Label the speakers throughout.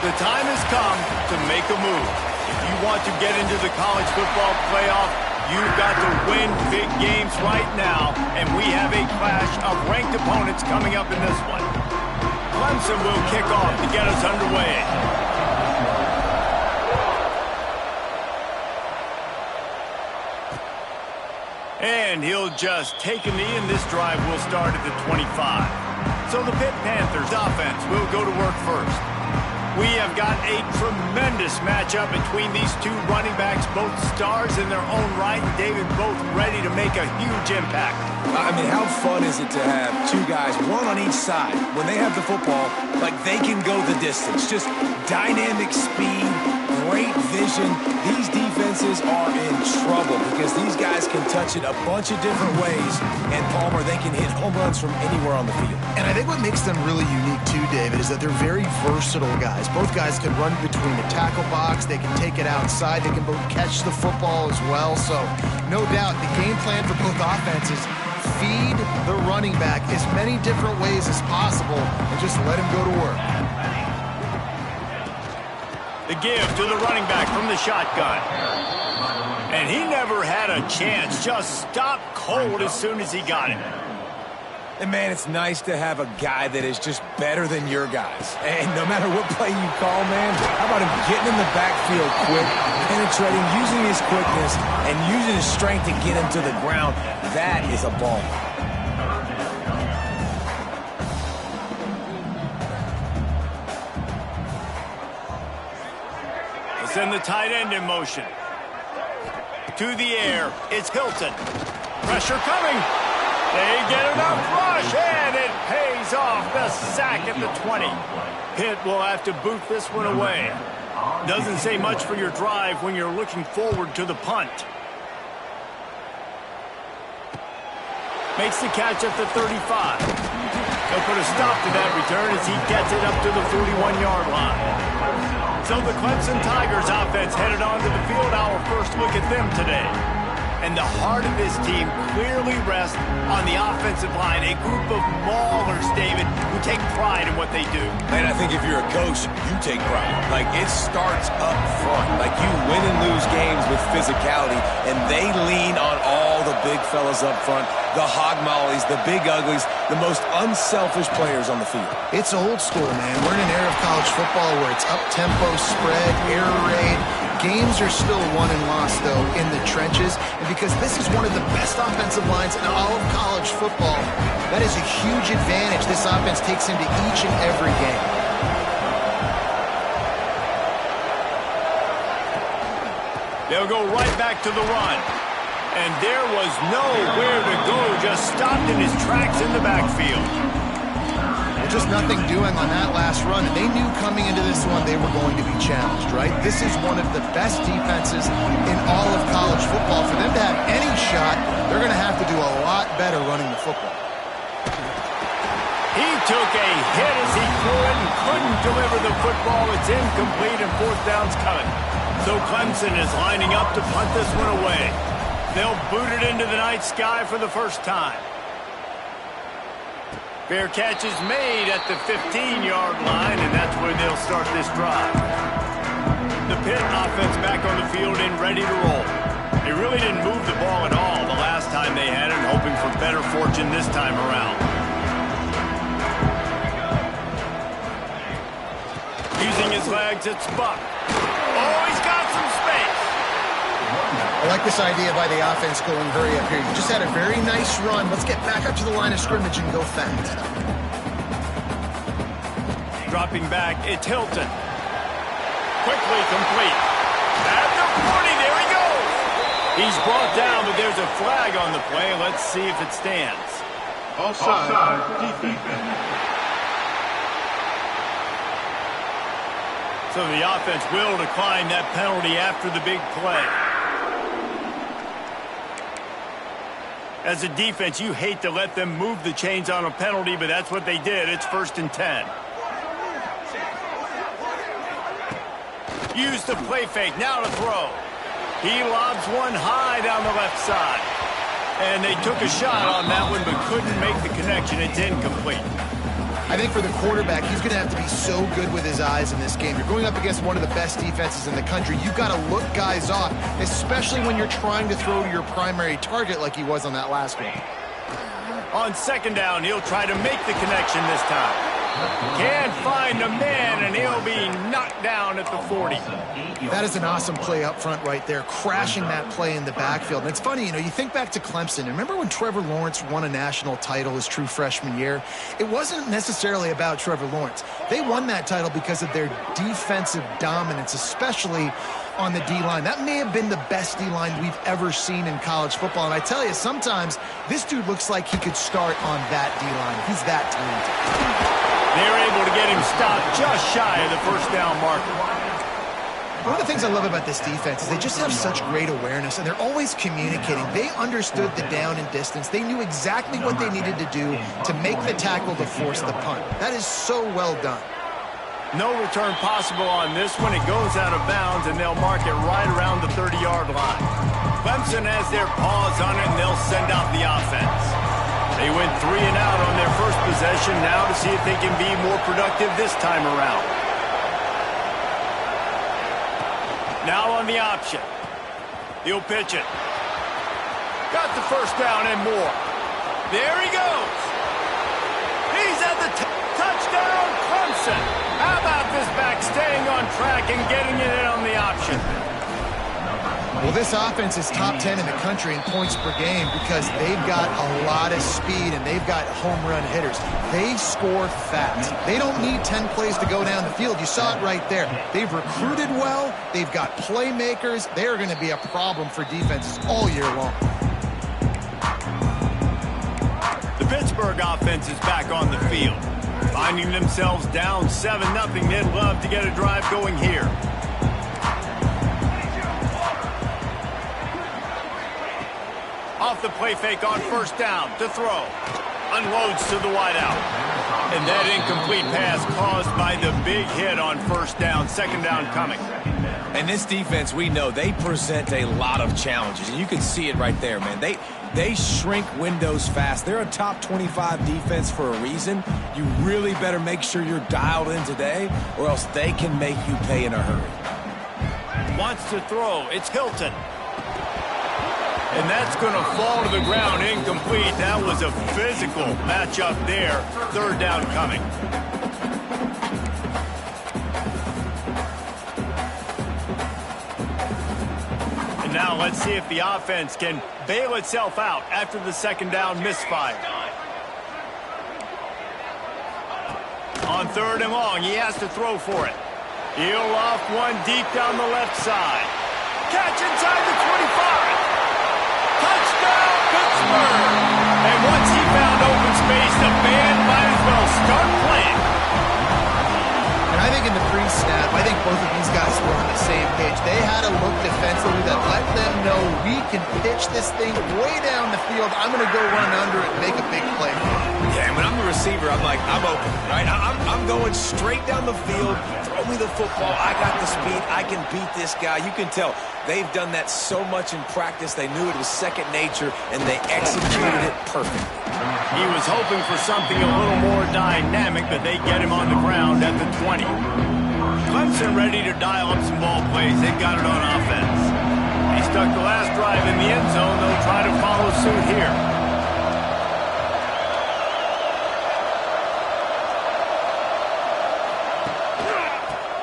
Speaker 1: The time has come to make a move. If you want to get into the college football playoff, you've got to win big games right now, and we have a clash of ranked opponents coming up in this one. Clemson will kick off to get us underway. And he'll just take a knee, and this drive will start at the 25. So the Pitt Panthers offense will go to work first. We have got a tremendous matchup between these two running backs, both stars in their own right, and David, both ready to make a huge impact.
Speaker 2: I mean, how fun is it to have two guys, one on each side, when they have the football, like they can go the distance. Just dynamic speed, great vision. These defenses are in trouble because these guys can touch it a bunch of different ways, and Palmer, they can hit home runs from anywhere on the field.
Speaker 3: And I think what makes them really unique too, David, is that they're very versatile guys. Both guys can run between the tackle box, they can take it outside, they can both catch the football as well. So no doubt the game plan for both offenses, feed the running back as many different ways as possible and just let him go to work.
Speaker 1: The give to the running back from the shotgun. And he never had a chance. Just stopped cold as soon as he got it.
Speaker 2: And, man, it's nice to have a guy that is just better than your guys. And no matter what play you call, man, how about him getting in the backfield quick, penetrating, using his quickness, and using his strength to get him to the ground. That is a ball.
Speaker 1: Send the tight end in motion. To the air, it's Hilton. Pressure coming. They get enough rush, and it pays off. The sack at the 20. Pitt will have to boot this one away. Doesn't say much for your drive when you're looking forward to the punt. Makes the catch at the 35. They'll put a stop to that return as he gets it up to the 41-yard line. So the Clemson Tigers offense headed onto the field. Our first look at them today. And the heart of this team clearly rests on the offensive line. A group of maulers, David, who take pride in what they do.
Speaker 2: And I think if you're a coach, you take pride. Like, it starts up front. Like, you win and lose games with physicality, and they lean on all the big fellas up front, the hog mollies, the big uglies, the most unselfish players on the field.
Speaker 3: It's old school, man. We're in an era of college football where it's up-tempo, spread, air raid. Games are still won and lost, though, in the trenches. And because this is one of the best offensive lines in all of college football, that is a huge advantage this offense takes into each and every game.
Speaker 1: They'll go right back to the run. And there was nowhere to go, just stopped in his tracks in the backfield.
Speaker 3: Just nothing doing on that last run, and they knew coming into this one they were going to be challenged, right? This is one of the best defenses in all of college football. For them to have any shot, they're going to have to do a lot better running the football.
Speaker 1: He took a hit as he threw it and couldn't deliver the football. It's incomplete and fourth down's coming. So Clemson is lining up to punt this one away. They'll boot it into the night sky for the first time. Fair catch is made at the 15-yard line, and that's where they'll start this drive. The Pitt offense back on the field and ready to roll. They really didn't move the ball at all the last time they had it, hoping for better fortune this time around. Using his legs, it's Buck. Oh, he's got some space.
Speaker 3: I like this idea by the offense going hurry up here. You just had a very nice run. Let's get back up to the line of scrimmage and go fast.
Speaker 1: Dropping back, it's Hilton. Quickly complete. At the 40, there he goes. He's brought down, but there's a flag on the play. Let's see if it stands.
Speaker 4: Offside, defense.
Speaker 1: So the offense will decline that penalty after the big play. As a defense, you hate to let them move the chains on a penalty, but that's what they did. It's 1st and 10. Use the play fake. Now to throw. He lobs one high down the left side. And they took a shot on that one, but couldn't make the connection. It's incomplete.
Speaker 3: I think for the quarterback, he's going to have to be so good with his eyes in this game. You're going up against one of the best defenses in the country. You've got to look guys off, especially when you're trying to throw to your primary target like he was on that last one.
Speaker 1: On second down, he'll try to make the connection this time. Can't find a man, and he'll be knocked down at the 40.
Speaker 3: That is an awesome play up front right there, crashing that play in the backfield. And it's funny, you think back to Clemson. Remember when Trevor Lawrence won a national title his true freshman year? It wasn't necessarily about Trevor Lawrence. They won that title because of their defensive dominance, especially on the D-line. That may have been the best D-line we've ever seen in college football. And I tell you, sometimes this dude looks like he could start on that D-line. He's that talented.
Speaker 1: They're able to get him stopped just shy of the first down marker.
Speaker 3: One of the things I love about this defense is they just have such great awareness, and they're always communicating. They understood the down and distance. They knew exactly what they needed to do to make the tackle to force the punt. That is so well done.
Speaker 1: No return possible on this one. It goes out of bounds, and they'll mark it right around the 30-yard line. Clemson has their paws on it, and they'll send out the offense. They went 3 and out on their first possession, now to see if they can be more productive this time around. Now on the option. He'll pitch it. Got the first down and more. There he goes. He's at the touchdown, Clemson. How about this back staying on track and getting it in on the option?
Speaker 3: Well, this offense is top 10 in the country in points per game because they've got a lot of speed and they've got home run hitters. They score fast. They don't need 10 plays to go down the field. You saw it right there. They've recruited well. They've got playmakers. They are going to be a problem for defenses all year long.
Speaker 1: The Pittsburgh offense is back on the field. Finding themselves down 7-0, they'd love to get a drive going here. Off the play fake on first down to throw. Unloads to the wideout. And that incomplete pass caused by the big hit on first down. Second down coming.
Speaker 2: And this defense, we know, they present a lot of challenges. And you can see it right there, man. They shrink windows fast. They're a top 25 defense for a reason. You really better make sure you're dialed in today, or else they can make you pay in a hurry.
Speaker 1: Wants to throw. It's Hilton. And that's going to fall to the ground, incomplete. That was a physical matchup there. Third down coming. And now let's see if the offense can bail itself out after the second down misfire. On third and long, he has to throw for it. He'll off one deep down the left side. Catch inside the 25. Touchdown, Pittsburgh! And once he found open space, the band might as well start playing.
Speaker 3: And I think in the pre-snap, I think both of these guys were on the same page. They had a look defensively that let them know we can pitch this thing way down the field. I'm going to go run under it and make a big play.
Speaker 2: Yeah, and when I'm the receiver, I'm like, I'm open, right? I'm going straight down the field. Throw me the football. I got the speed. I can beat this guy. You can tell they've done that so much in practice. They knew it was second nature, and they executed it perfectly.
Speaker 1: He was hoping for something a little more dynamic, but they get him on the ground at the 20. Clemson ready to dial up some ball plays. They've got it on offense. He stuck the last drive in the end zone. They'll try to follow suit here.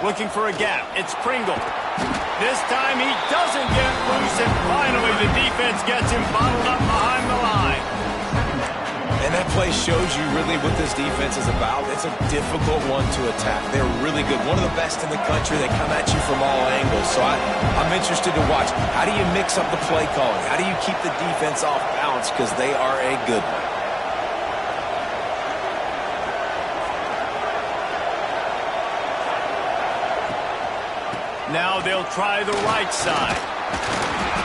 Speaker 1: Looking for a gap. It's Pringle. This time he doesn't get loose, and finally the defense gets him bottled up behind the line.
Speaker 2: And that play shows you really what this defense is about. It's a difficult one to attack. They're really good. One of the best in the country. They come at you from all angles. So I'm interested to watch. How do you mix up the play calling? How do you keep the defense off balance? Because they are a good one.
Speaker 1: Now they'll try the right side.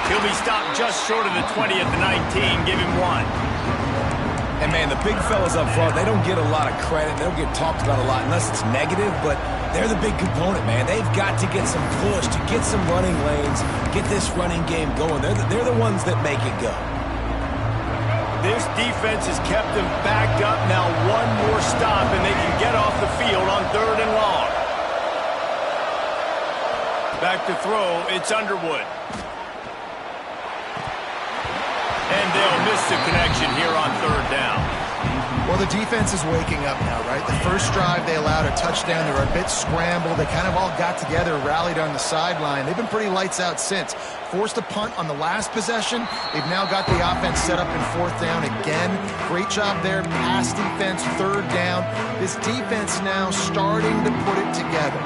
Speaker 1: He'll be stopped just short of the 20 at the 19. Give him one.
Speaker 2: And, man, the big fellas up front, they don't get a lot of credit. They don't get talked about a lot unless it's negative, but they're the big component, man. They've got to get some push, to get some running lanes, get this running game going. They're the ones that make it go.
Speaker 1: This defense has kept them backed up. Now one more stop, and they can get off the field on 3rd and long. Back to throw, it's Underwood. And they'll miss the connection here on 3rd down.
Speaker 3: Well, the defense is waking up now, right? The first drive, they allowed a touchdown. They were a bit scrambled. They kind of all got together, rallied on the sideline. They've been pretty lights out since. Forced a punt on the last possession. They've now got the offense set up in 4th down again. Great job there. Pass defense, 3rd down. This defense now starting to put it together.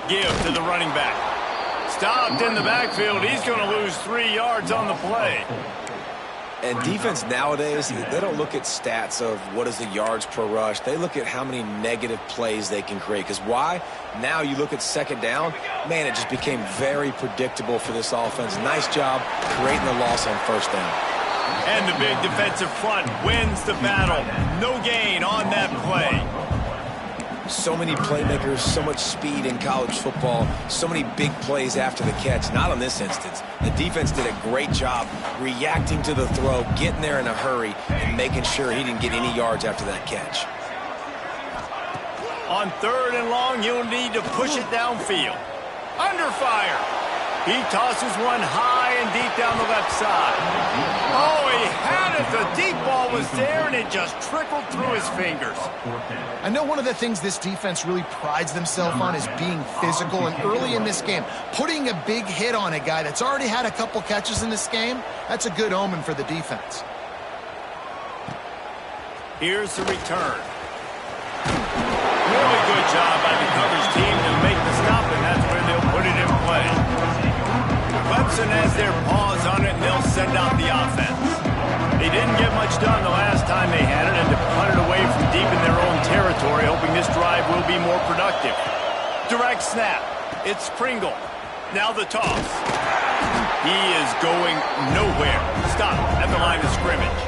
Speaker 1: Give to the running back. Stopped in the backfield. He's going to lose 3 yards on the play.
Speaker 2: And defense nowadays, they don't look at stats of what is the yards per rush. They look at how many negative plays they can create. Because why? Now you look at 2nd down, man, it just became very predictable for this offense. Nice job creating the loss on 1st down.
Speaker 1: And the big defensive front wins the battle. No gain on that play.
Speaker 2: So many playmakers, so much speed in college football, so many big plays after the catch. Not in this instance. The defense did a great job reacting to the throw, getting there in a hurry, and making sure he didn't get any yards after that catch.
Speaker 1: On 3rd and long, you'll need to push it downfield. Under fire. He tosses one high and deep down the left side. Oh, he had it. The deep ball was there, and it just trickled through his fingers.
Speaker 3: I know one of the things this defense really prides themselves on is being physical, and early in this game, putting a big hit on a guy that's already had a couple catches in this game, that's a good omen for the defense.
Speaker 1: Here's the return. Really good job by the coverage team to make the stop, and that's where they'll put it in play. Clemson has their paws on it, and they'll send out the offense. They didn't get much done the last time they had it, and to punt it away from deep in their own territory, hoping this drive will be more productive. Direct snap. It's Pringle. Now the toss. He is going nowhere. Stop at the line of scrimmage.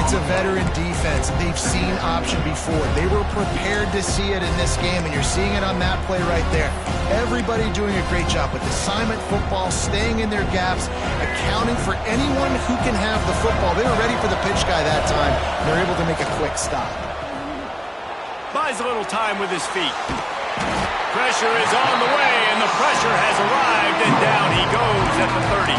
Speaker 3: It's a veteran defense. They've seen option before. They were prepared to see it in this game, and you're seeing it on that play right there. Everybody doing a great job with assignment football, staying in their gaps, accounting for anyone who can have the football. They were ready for the pitch guy that time. They're able to make a quick stop.
Speaker 1: Buys a little time with his feet. Pressure is on the way, and the pressure has arrived, and down he goes at the 30.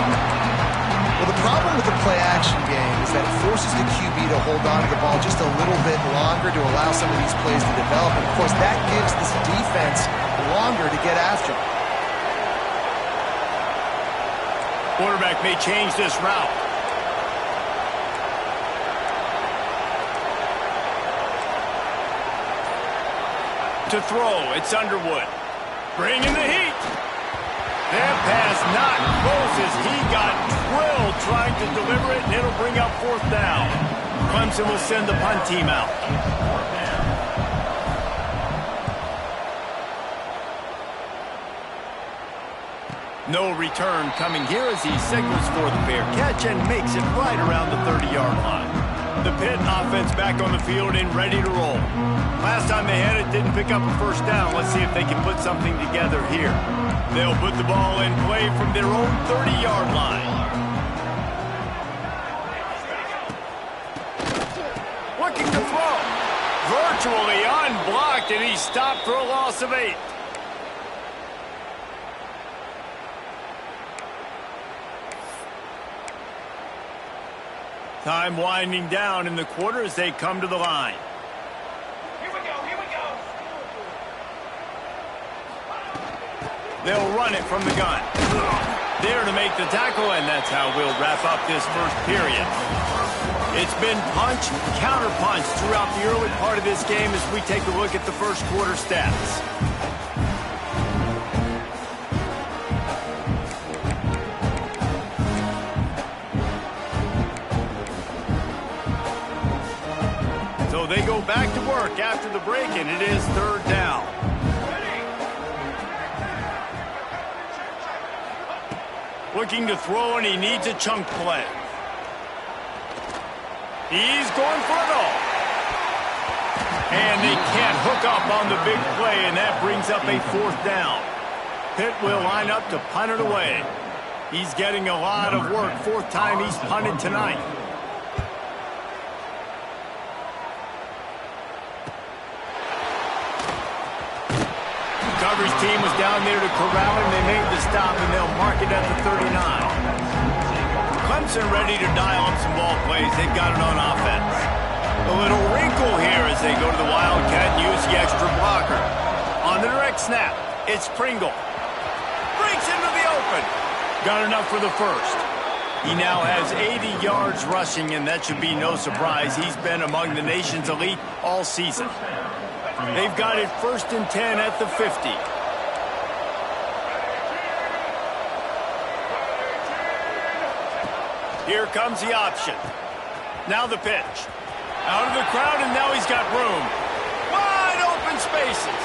Speaker 3: Well, the problem with the play-action game is that it forces the QB to hold on to the ball just a little bit longer to allow some of these plays to develop. And, of course, that gives this defense longer to get after.
Speaker 1: Quarterback may change this route. To throw, it's Underwood. Bringing the heat. That pass not close as he got drilled trying to deliver it, and it'll bring up 4th down. Clemson will send the punt team out. No return coming here as he signals for the fair catch and makes it right around the 30-yard line. The Pitt offense back on the field and ready to roll. Last time they had it, didn't pick up a 1st down. Let's see if they can put something together here. They'll put the ball in play from their own 30-yard line. Looking to throw. Virtually unblocked, and he stopped for a loss of 8. Time winding down in the quarter as they come to the line.
Speaker 4: Here we go.
Speaker 1: They'll run it from the gun. There to make the tackle, and that's how we'll wrap up this first period. It's been punch, counter-punch throughout the early part of this game as we take a look at the first quarter stats. So they go back to work after the break, and it is 3rd down. Looking to throw, and he needs a chunk play. He's going for it all. And they can't hook up on the big play, and that brings up a 4th down. Pitt will line up to punt it away. He's getting a lot of work. Fourth time he's punted tonight. Coverage team was down there to corral him. They made the stop, and they'll mark it at the 39. Clemson ready to dial up some ball plays. They've got it on offense. A little wrinkle here as they go to the Wildcat and use the extra blocker. On the direct snap, it's Pringle. Breaks into the open. Got enough for the first. He now has 80 yards rushing, and that should be no surprise. He's been among the nation's elite all season. They've got it 1st and 10 at the 50. Here comes the option. Now the pitch. Out of the crowd, and now he's got room. Wide open spaces.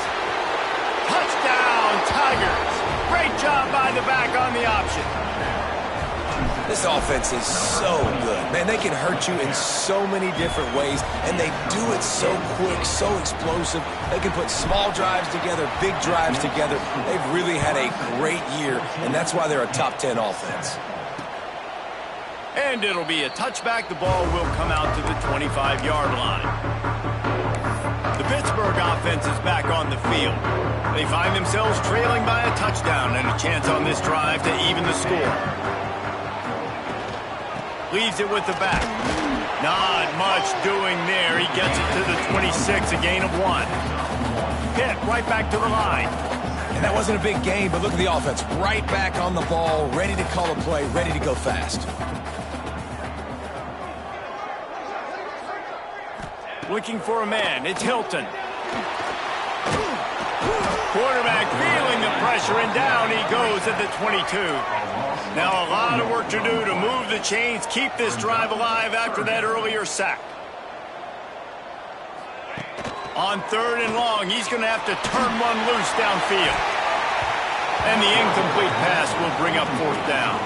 Speaker 1: Touchdown, Tigers. Great job by the back on the option.
Speaker 2: This offense is so good. Man, they can hurt you in so many different ways, and they do it so quick, so explosive. They can put small drives together, big drives together. They've really had a great year, and that's why they're a top 10 offense.
Speaker 1: And it'll be a touchback. The ball will come out to the 25-yard line. The Pittsburgh offense is back on the field. They find themselves trailing by a touchdown and a chance on this drive to even the score. Leaves it with the back. Not much doing there. He gets it to the 26, a gain of 1. Pitt right back to the line.
Speaker 2: And that wasn't a big gain, but look at the offense. Right back on the ball, ready to call a play, ready to go fast.
Speaker 1: Looking for a man. It's Hilton. Quarterback feeling the pressure, and down he goes at the 22. Now a lot of work to do to move the chains, keep this drive alive after that earlier sack. On 3rd and long, he's going to have to turn one loose downfield. And the incomplete pass will bring up 4th down.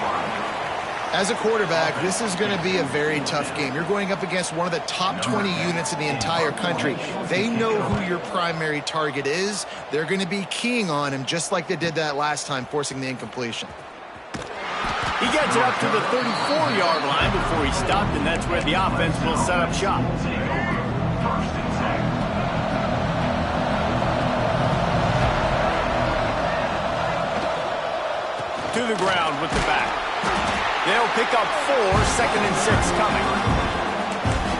Speaker 3: As a quarterback, this is going to be a very tough game. You're going up against one of the top 20 units in the entire country. They know who your primary target is. They're going to be keying on him just like they did that last time, forcing the incompletion.
Speaker 1: He gets it up to the 34-yard line before he stopped, and that's where the offense will set up shop. To the ground with the back. They'll pick up 4, 2nd and 6 coming.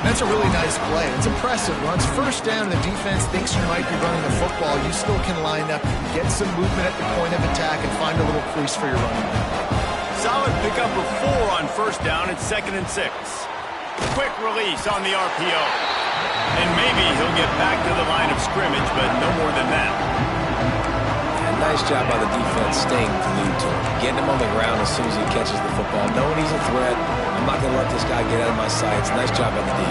Speaker 3: That's a really nice play. It's impressive. When it's 1st down and the defense thinks you might be running the football, you still can line up, get some movement at the point of attack, and find a little crease for your running back.
Speaker 1: Solid pickup of 4 on 1st down. It's 2nd and 6. Quick release on the RPO. And maybe he'll get back to the line of scrimmage, but no more than that.
Speaker 2: Nice job by the defense staying glued to him. Getting him on the ground as soon as he catches the football. Knowing he's a threat. I'm not going to let this guy get out of my sights. Nice job by the D.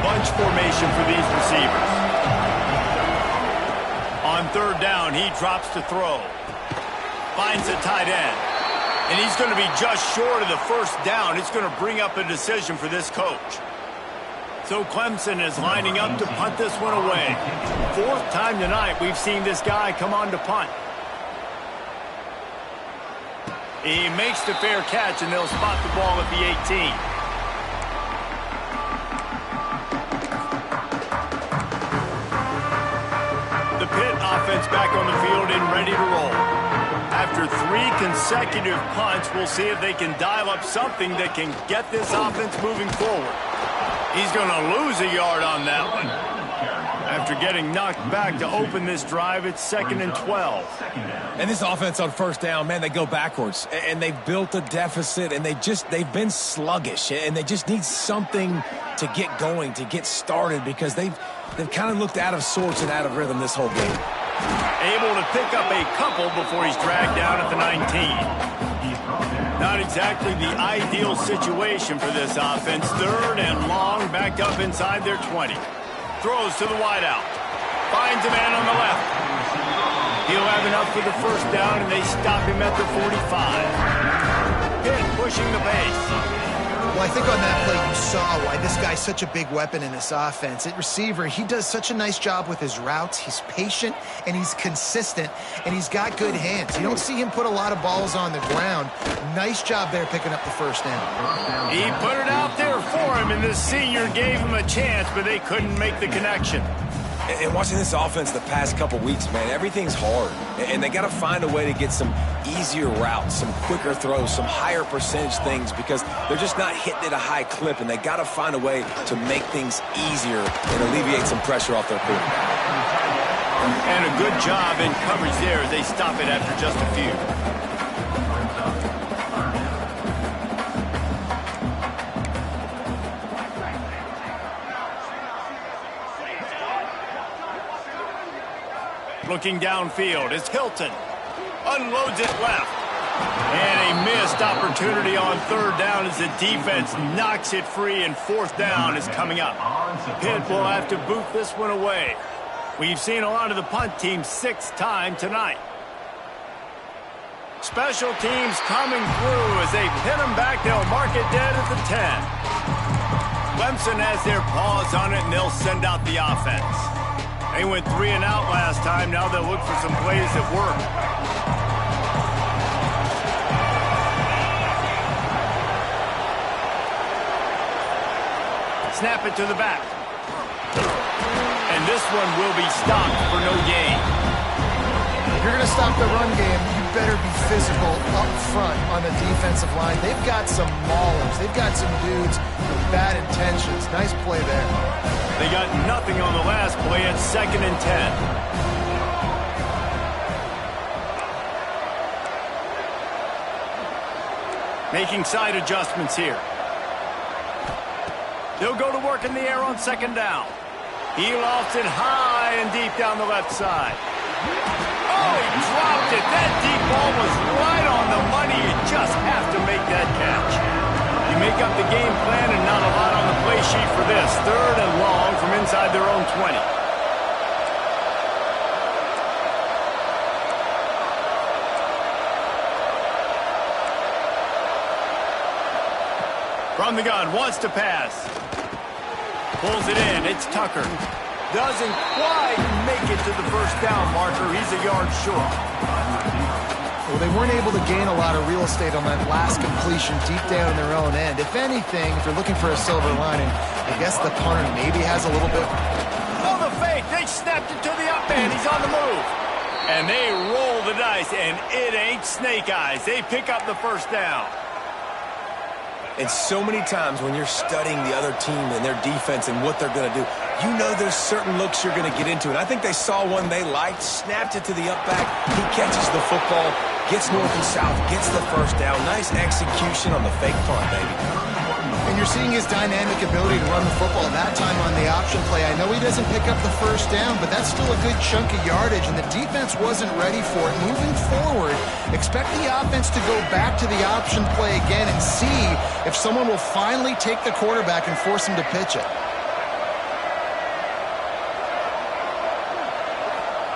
Speaker 1: Bunch formation for these receivers. On 3rd down, he drops to throw. Finds a tight end. And he's going to be just short of the 1st down. It's going to bring up a decision for this coach. So Clemson is lining up to punt this one away. 4th time tonight we've seen this guy come on to punt. He makes the fair catch, and they'll spot the ball at the 18. The Pitt offense back on the field and ready to roll. After 3 consecutive punts, we'll see if they can dial up something that can get this offense moving forward. He's going to lose a yard on that one. After getting knocked back to open this drive, it's 2nd and 12.
Speaker 2: And this offense on 1st down, man, they go backwards. And they've built a deficit, and they've been sluggish. And they just need something to get going, to get started, because they've kind of looked out of sorts and out of rhythm this whole game.
Speaker 1: Able to pick up a couple before he's dragged down at the 19. Not exactly the ideal situation for this offense. 3rd and long, backed up inside their 20. Throws to the wideout. Finds a man on the left. He'll have enough for the 1st down, and they stop him at the 45. Pitt pushing the pace.
Speaker 3: Well, I think on that play you saw why this guy's such a big weapon in this offense. At receiver, he does such a nice job with his routes. He's patient, and he's consistent, and he's got good hands. You don't see him put a lot of balls on the ground. Nice job there picking up the first down.
Speaker 1: He put it out there for him, and the senior gave him a chance, but they couldn't make the connection.
Speaker 2: And watching this offense the past couple weeks, man, everything's hard. And they got to find a way to get some easier routes, some quicker throws, some higher percentage things because they're just not hitting at a high clip, and they got to find a way to make things easier and alleviate some pressure off their quarterback.
Speaker 1: And a good job in coverage there as they stop it after just a few. Looking downfield, it's Hilton. Unloads it left. And a missed opportunity on third down as the defense knocks it free, and fourth down is coming up. Pitt will have to boot this one away. We've seen a lot of the punt team 6th time tonight. Special teams coming through as they pin them back. They'll mark it dead at the 10. Clemson has their paws on it, and they'll send out the offense. They went 3 and out last time. Now they'll look for some plays that work. Snap it to the back. And this one will be stopped for no gain.
Speaker 3: If you're going to stop the run game, you better be physical up front on the defensive line. They've got some maulers. They've got some dudes with bad intentions. Nice play there.
Speaker 1: They got nothing on the last play at 2nd and 10. Making side adjustments here. They'll go to work in the air on 2nd down. He lofts it high and deep down the left side. Oh, he dropped it. That deep ball was right on the money. You just have to make that catch. You make up the game plan and not a lot on the play sheet for this. 3rd and long from inside their own 20. From the gun, wants to pass. Pulls it in, it's Tucker. Doesn't quite make it to the first down marker. He's a yard short.
Speaker 3: Well, they weren't able to gain a lot of real estate on that last completion deep down their own end. If anything, if you're looking for a silver lining, I guess the punter maybe has a little bit.
Speaker 1: Oh, the fake. They snapped it to the up man. He's on the move. And they roll the dice, and it ain't snake eyes. They pick up the first down.
Speaker 2: And so many times when you're studying the other team and their defense and what they're going to do, you know there's certain looks you're going to get into. And I think they saw one they liked, snapped it to the up back. He catches the football, gets north and south, gets the first down. Nice execution on the fake punt, baby.
Speaker 3: And you're seeing his dynamic ability to run the football that time on the option play. I know he doesn't pick up the first down, but that's still a good chunk of yardage, and the defense wasn't ready for it. Moving forward, expect the offense to go back to the option play again and see if someone will finally take the quarterback and force him to pitch it.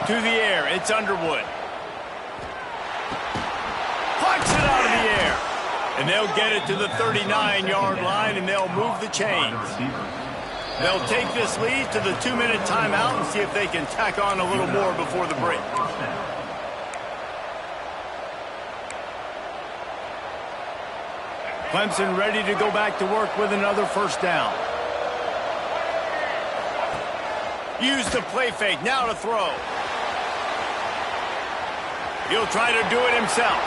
Speaker 1: To the air, it's Underwood. Plucks it out of the air. And they'll get it to the 39-yard line, and they'll move the chains. They'll take this lead to the 2-minute timeout and see if they can tack on a little more before the break. Clemson ready to go back to work with another first down. Use the play fake, now to throw. He'll try to do it himself.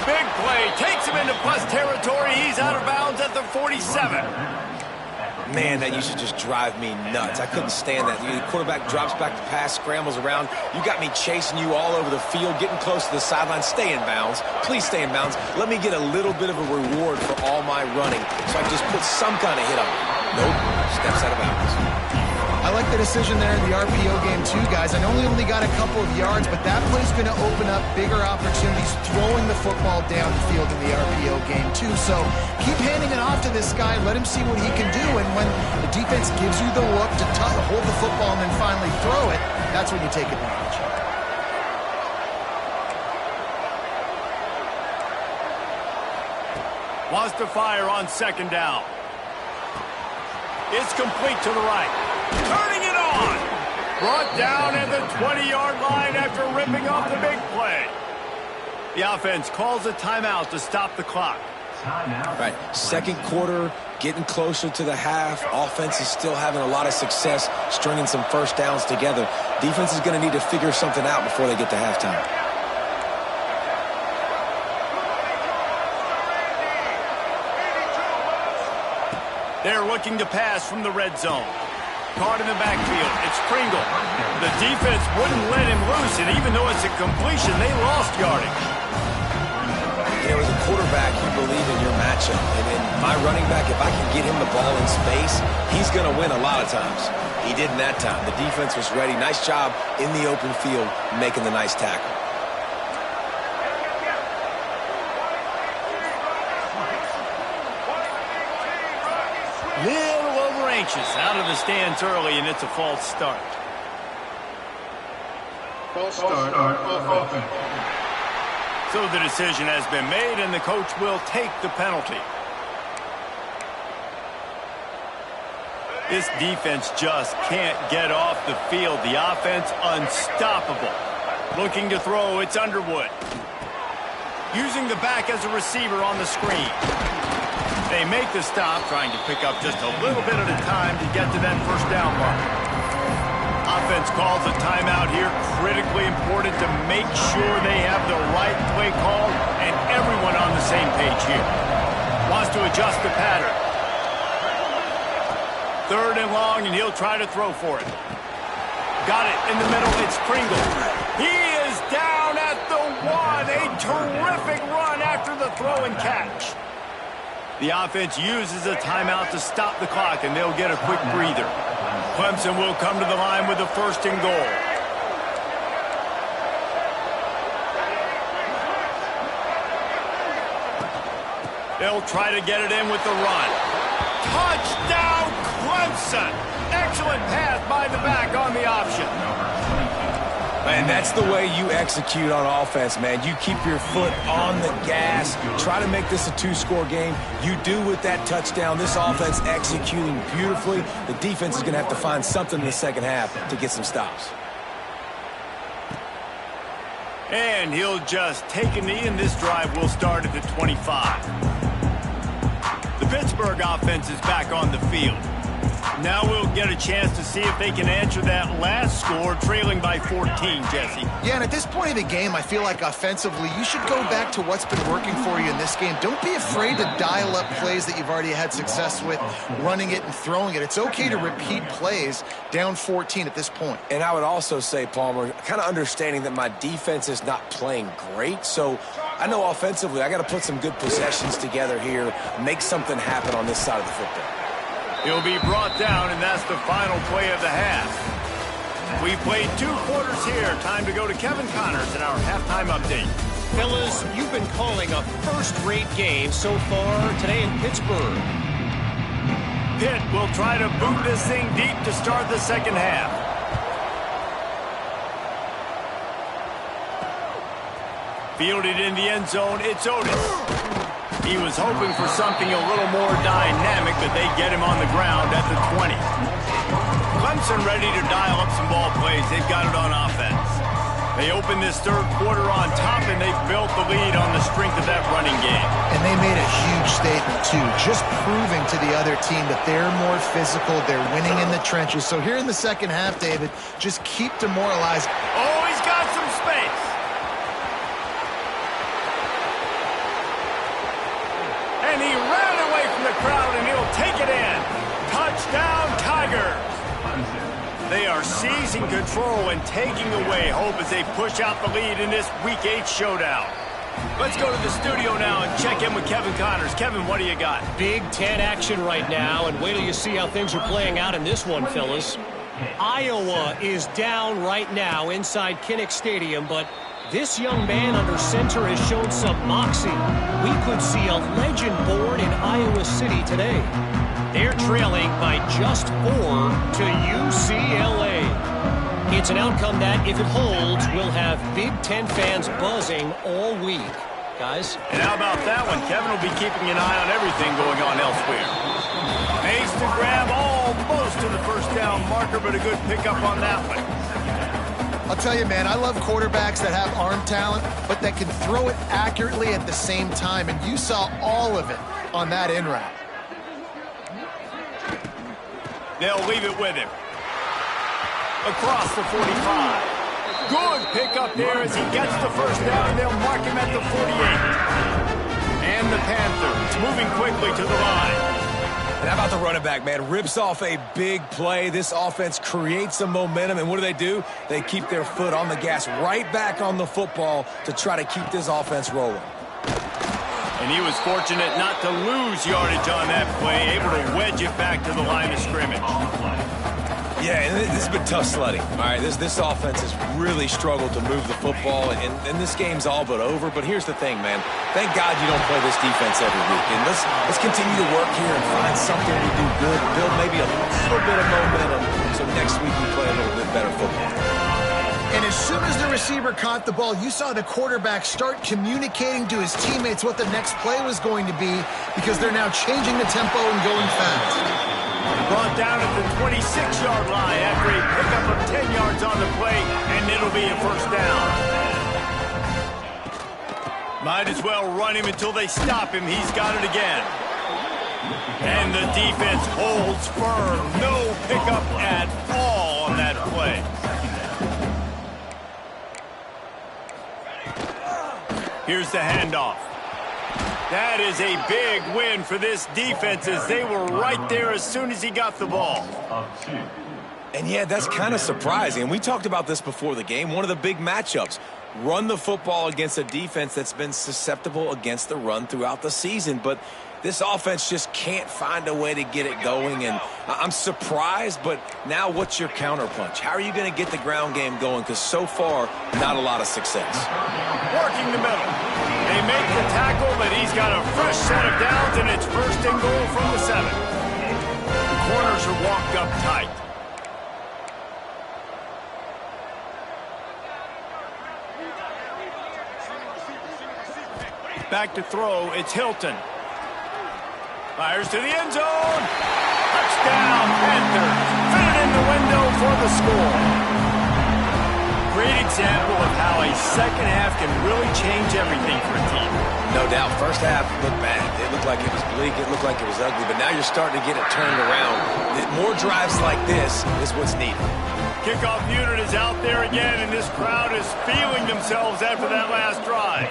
Speaker 1: Big play, takes him into plus territory. He's out of bounds at the 47.
Speaker 2: Man, that used to just drive me nuts. I couldn't stand that. The quarterback drops back to pass, scrambles around. You got me chasing you all over the field, getting close to the sideline. Stay in bounds. Please stay in bounds. Let me get a little bit of a reward for all my running so I can just put some kind of hit on him. Nope, steps out of bounds.
Speaker 3: I like the decision there in the RPO game too, guys. I know he only got a couple of yards, but that play's going to open up bigger opportunities throwing the football down the field in the RPO game too. So keep handing it off to this guy. Let him see what he can do. And when the defense gives you the look to hold the football and then finally throw it, that's when you take advantage.
Speaker 1: Wants to fire on second down. It's complete to the right. Turning it on. Brought down at the 20-yard line after ripping off the big play. The offense calls a timeout to stop the clock.
Speaker 2: Right, second quarter, getting closer to the half. Offense is still having a lot of success stringing some first downs together. Defense is going to need to figure something out before they get to halftime.
Speaker 1: They're looking to pass from the red zone. Caught in the backfield. It's Pringle. The defense wouldn't let him loose, and even though it's a completion, they lost yardage.
Speaker 2: You know, as a quarterback, you believe in your matchup. And in my running back, if I can get him the ball in space, he's going to win a lot of times. He didn't that time. The defense was ready. Nice job in the open field making the nice tackle.
Speaker 1: Little over anxious. Out of the stands early, and it's a false start.
Speaker 5: False start on offense.
Speaker 1: So the decision has been made, and the coach will take the penalty. This defense just can't get off the field. The offense unstoppable. Looking to throw, it's Underwood. Using the back as a receiver on the screen. They make the stop, trying to pick up just a little bit at a time to get to that first down mark. Offense calls a timeout here. Critically important to make sure they have the right play call and everyone on the same page here. Wants to adjust the pattern. Third and long, and he'll try to throw for it. Got it in the middle. It's Pringle. He is down at the 1. A terrific run after the throw and catch. The offense uses a timeout to stop the clock, and they'll get a quick breather. Clemson will come to the line with a first and goal. They'll try to get it in with the run. Touchdown, Clemson! Excellent pass by the back on the option.
Speaker 2: And that's the way you execute on offense, man. You keep your foot on the gas. Try to make this a two-score game. You do with that touchdown. This offense executing beautifully. The defense is going to have to find something in the second half to get some stops.
Speaker 1: And he'll just take a knee, and this drive will start at the 25. The Pittsburgh offense is back on the field. Now we'll get a chance to see if they can answer that last score, trailing by 14, Jesse.
Speaker 3: Yeah, and at this point of the game, I feel like offensively, you should go back to what's been working for you in this game. Don't be afraid to dial up plays that you've already had success with, running it and throwing it. It's okay to repeat plays down 14 at this point.
Speaker 2: And I would also say, Palmer, kind of understanding that my defense is not playing great, so I know offensively I got to put some good possessions together here, make something happen on this side of the football.
Speaker 1: He'll be brought down, and that's the final play of the half. We've played 2 quarters here. Time to go to Kevin Connors in our halftime update.
Speaker 6: Fellas, you've been calling a first-rate game so far today in Pittsburgh.
Speaker 1: Pitt will try to boot this thing deep to start the second half. Fielded in the end zone, it's Otis. He was hoping for something a little more dynamic, but they get him on the ground at the 20. Clemson ready to dial up some ball plays. They've got it on offense. They open this third quarter on top, and they've built the lead on the strength of that running game.
Speaker 3: And they made a huge statement, too, just proving to the other team that they're more physical, they're winning in the trenches. So here in the second half, David, just keep demoralized.
Speaker 1: Oh, he's got some space. And he ran away from the crowd, and he'll take it in. Touchdown, Tigers. They are seizing control and taking away hope as they push out the lead in this Week 8 showdown. Let's go to the studio now and check in with Kevin Connors. Kevin, what do you got?
Speaker 6: Big Ten action right now, and wait till you see how things are playing out in this one, fellas. Iowa is down right now inside Kinnick Stadium, but this young man under center has shown some moxie. We could see a legend born in Iowa City today. They're trailing by just 4 to UCLA. It's an outcome that, if it holds, will have Big Ten fans buzzing all week. guys.
Speaker 1: And how about that one? Kevin will be keeping an eye on everything going on elsewhere. Makes the grab almost to the first down marker, but a good pickup on that one.
Speaker 3: I'll tell you, man, I love quarterbacks that have arm talent, but that can throw it accurately at the same time, and you saw all of it on that in route.
Speaker 1: They'll leave it with him. Across the 45. Good pickup there as he gets the first down, and they'll mark him at the 48. And the Panthers moving quickly to the line.
Speaker 2: And how about the running back, man? Rips off a big play. This offense creates some momentum, and what do? They keep their foot on the gas right back on the football to try to keep this offense rolling.
Speaker 1: And he was fortunate not to lose yardage on that play, able to wedge it back to the line of scrimmage.
Speaker 2: Yeah, and this has been tough sledding. All right, this offense has really struggled to move the football, and this game's all but over. But here's the thing, man. Thank God you don't play this defense every week. And let's continue to work here and find something to do good, build maybe a little bit of momentum, so next week we play a little bit better football.
Speaker 3: And as soon as the receiver caught the ball, you saw the quarterback start communicating to his teammates what the next play was going to be, because they're now changing the tempo and going fast.
Speaker 1: Brought down at the 26-yard line after a pickup of 10 yards on the play, and it'll be a first down. Might as well run him until they stop him. He's got it again. And the defense holds firm. No pickup at all on that play. Here's the handoff. That is a big win for this defense as they were right there as soon as he got the ball.
Speaker 2: And yeah, that's kind of surprising. We talked about this before the game. One of the big matchups. Run the football against a defense that's been susceptible against the run throughout the season. But this offense just can't find a way to get it going. And I'm surprised, but now what's your counterpunch? How are you going to get the ground game going? Because so far, not a lot of success.
Speaker 1: Working the middle. They make the tackle, but he's got a fresh set of downs, and it's first and goal from the 7. The corners are walked up tight. Back to throw, it's Hilton. Fires to the end zone. Touchdown, Panthers. Fit in the window for the score. Great example of how a second half can really change everything for a team.
Speaker 2: No doubt. First half looked bad. It looked like it was bleak. It looked like it was ugly. But now you're starting to get it turned around. More drives like this is what's needed.
Speaker 1: Kickoff unit is out there again, and this crowd is feeling themselves after that last drive.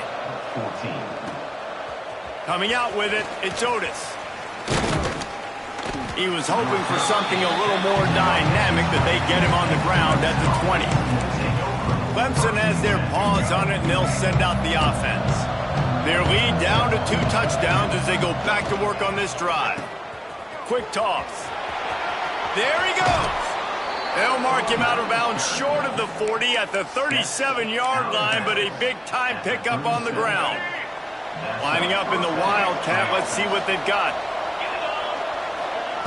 Speaker 1: Coming out with it, it's Otis. He was hoping for something a little more dynamic, that they get him on the ground at the 20. Clemson has their paws on it, and they'll send out the offense. Their lead down to 2 touchdowns as they go back to work on this drive. Quick toss. There he goes. They'll mark him out of bounds short of the 40 at the 37-yard line, but a big-time pickup on the ground. Lining up in the Wildcat, let's see what they've got.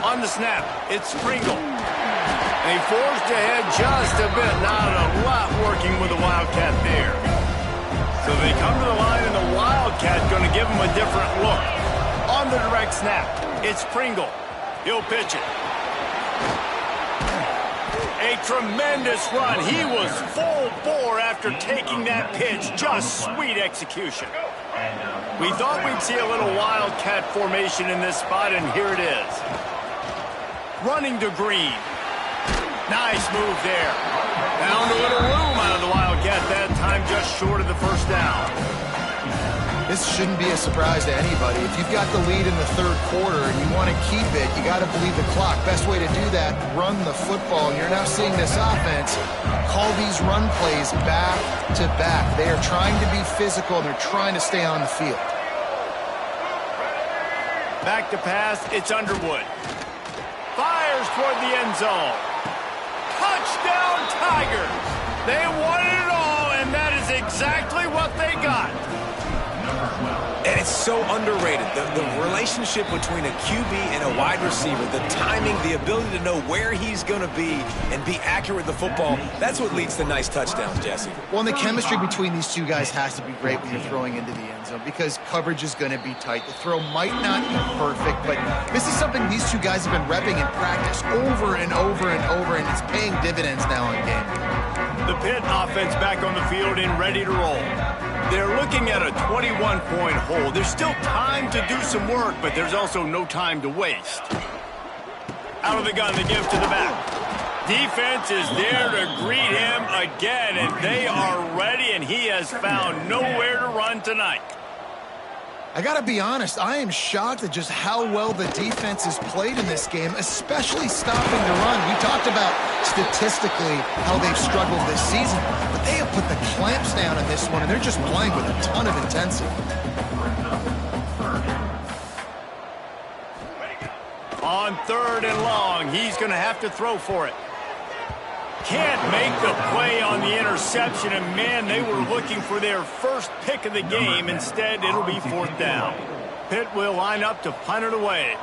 Speaker 1: On the snap, it's Pringle. They forged ahead just a bit, not a lot working with the Wildcat there. So they come to the line, and the Wildcat going to give them a different look. On the direct snap, it's Pringle. He'll pitch it. A tremendous run. He was full bore after taking that pitch. Just sweet execution. We thought we'd see a little Wildcat formation in this spot, and here it is. Running to Green. Nice move there. Found a little room out of the Wildcat that time, just short of the first down.
Speaker 3: This shouldn't be a surprise to anybody. If you've got the lead in the third quarter and you want to keep it, you got to believe the clock. Best way to do that, run the football. And you're now seeing this offense call these run plays back to back. They are trying to be physical, and they're trying to stay on the field.
Speaker 1: Back to pass, it's Underwood. Fires toward the end zone. Touchdown, Tigers! They wanted it all, and that is exactly what they got.
Speaker 2: And it's so underrated. The relationship between a QB and a wide receiver, the timing, the ability to know where he's going to be and be accurate with the football, that's what leads to nice touchdowns, Jesse.
Speaker 3: Well, and the chemistry between these two guys has to be great when you're throwing into the end zone because coverage is going to be tight. The throw might not be perfect, but this is something these two guys have been repping in practice over and over and over, and it's paying dividends now in game.
Speaker 1: The Pitt offense back on the field and ready to roll. They're looking at a 21-point hole. There's still time to do some work, but there's also no time to waste. Out of the gun, they give to the back. Defense is there to greet him again, and they are ready, and he has found nowhere to run tonight.
Speaker 3: I got to be honest, I am shocked at just how well the defense has played in this game, especially stopping the run. We talked about statistically how they've struggled this season, but they have put the clamps down in this one, and they're just playing with a ton of intensity.
Speaker 1: On 3rd and long, he's going to have to throw for it. Can't make the play on the interception, and man, they were looking for their first pick of the game. Instead, it'll be 4th down. Pitt will line up to punt it away.